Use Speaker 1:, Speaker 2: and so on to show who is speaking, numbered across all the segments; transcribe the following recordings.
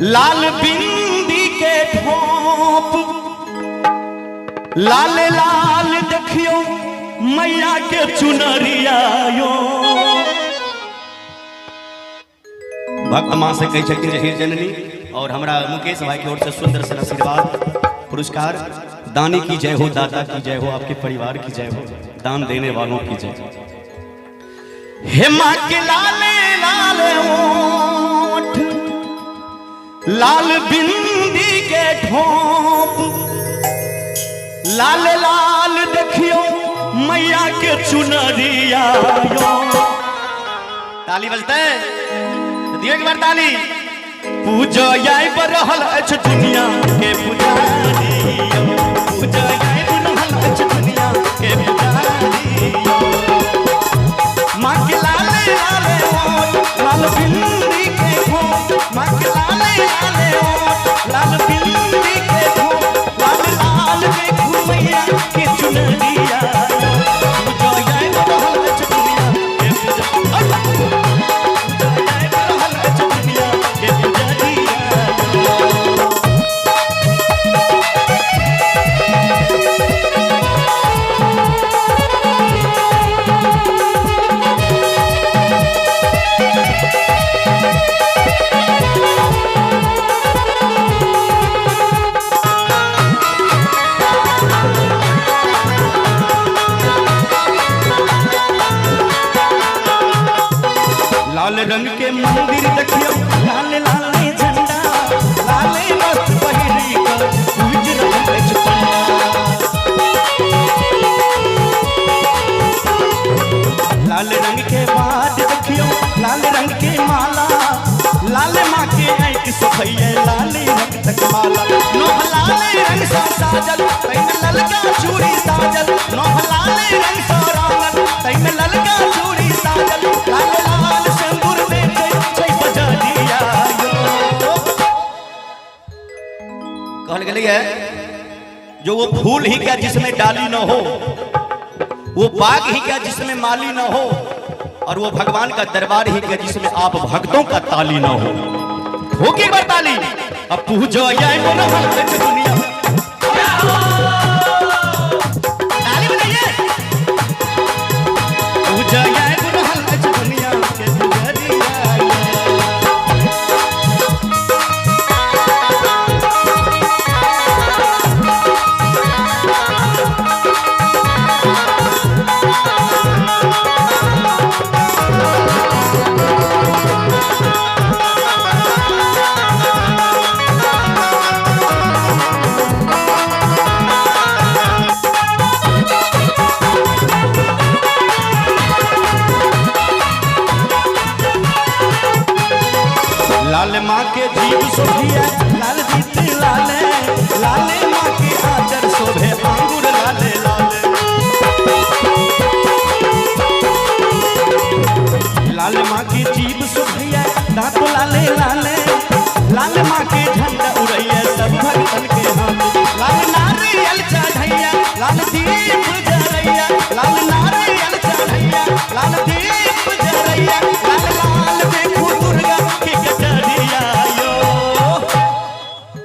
Speaker 1: लाल बिंदी के ठोप लाल लाल देखियो मैया के चुनरिया यो। भक्त मां से कही छथिन हे जननी और हमरा मुकेश भाई की ओर से सुंदर सा आशीर्वाद पुरस्कार। दानी की जय हो, दाता की जय हो, आपके परिवार की जय हो, दान देने वालों की जय। हे मां के लाले लाल ओठ लाल बिंदी के ठोप लाल लाल देखियो मैया के चुनरिया यो। ताली बजते दियो एक बार ताली। पूजा याई पर रहल अछि दुनिया के पुजारी यो। पूजा याई पर रहल अछि दुनिया के पुजारी यो। मां के लाले लाले ओठ लाल बिंदी के ठोप मां के लाले लाले ओठ लाल बिंदी के ठोप लाल लाल देखो मैया के चुनरिया। पूजा याई पर रहल अछि दुनिया के पुजारी लाल रंग के मंदिर देखियो लाल लाल झंडा लाल मस्त पहिरी कर पूज रहल अछि पंडा। लाल रंग के बाद देखियो लाल रंग के माला लाल मां के आंख सफैया लाल रंग तक माला। नोह लाल रंग सा साजल तै में ललका चूड़ी साजल नोह लाल रंग सा रांगल तै में ललका चूड़ी साजल लाल लाल कहल गई है। जो वो फूल ही क्या जिसमें डाली न हो, वो बाग ही क्या जिसमें माली न हो, और वो भगवान का दरबार ही क्या जिसमें आप भक्तों का ताली न हो। होगी बार ताली। अब पूजो याई बोलो हल्के दुनिया ताली बजाइए। पूजो याई बोलो हल्के दुनिया के पुजारी लाल माँ के जीव शोभिया लाल जीत लाले लाले माँ के आचर शोभे अंगूर लाले लाले। लाल माँ के जीव शोभिया दांत लाले लाले लाल माँ के झंडा उड़ैया सब भक्तन के हाथ। लाल नारियल चढ़ैया लाल दीप जरैया लाल नारियल चढ़ैया लाल दीप जरैया लाल लाल देखो दुर्गा के कटरिया यो।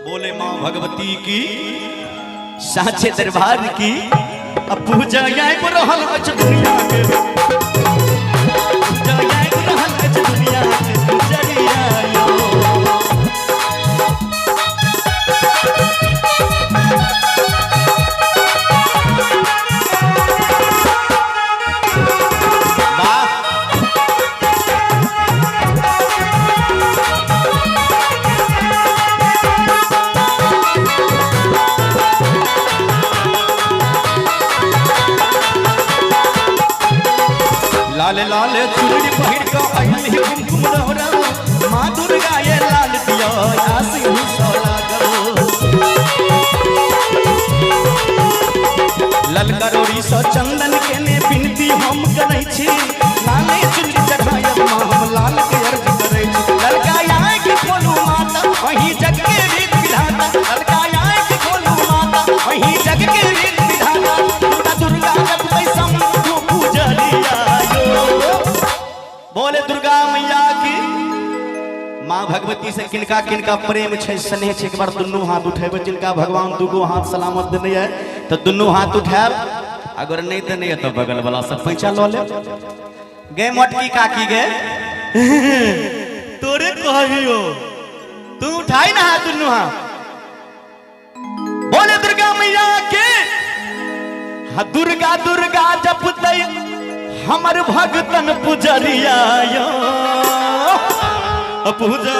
Speaker 1: बोले माँ भगवती की साचे दरबार की। अब पूजा याई पर रहल अछि दुनिया के पूजा याई पर रहल अछि दुनिया के पुजरिया यो। लाल लाल चुनरी पहिर के आइली कुमकुम लहरा मां दुर्गा ये लाल दिया आसिन सोला गो। ललका रोड़ी स चंदन के ने बिनती हम करै छी लाले चुनरी चढ़ायब मां हम लाल के अर्ज करै छी। ललका आए के खोलू माता वही जग के रीत विधाता ललका आए के खोलू माता वही जग के रीत विधाता। दुर्गा जब सम पूजरिया यो। बोले दुर्गा मैया की माँ भगवती से किनका किनका प्रेम छे स्नेह छे, एक बार दुनू हाथ उठेबे। जिनका भगवान दुगो हाथ सलामत देने है तो दुनू हाथ उठाएब, अगर नहीं तो नहीं तो बगल वाला सब पैसा लो ले। गे मोटकी काकी गे तोरे कहियो तू उठाई ना हाथ दुनू हाथ, बोले दुर्गा मैया के। हाँ दुर्गा दुर्गा जपतै हमर भगतन पुजरिया यो, पूजा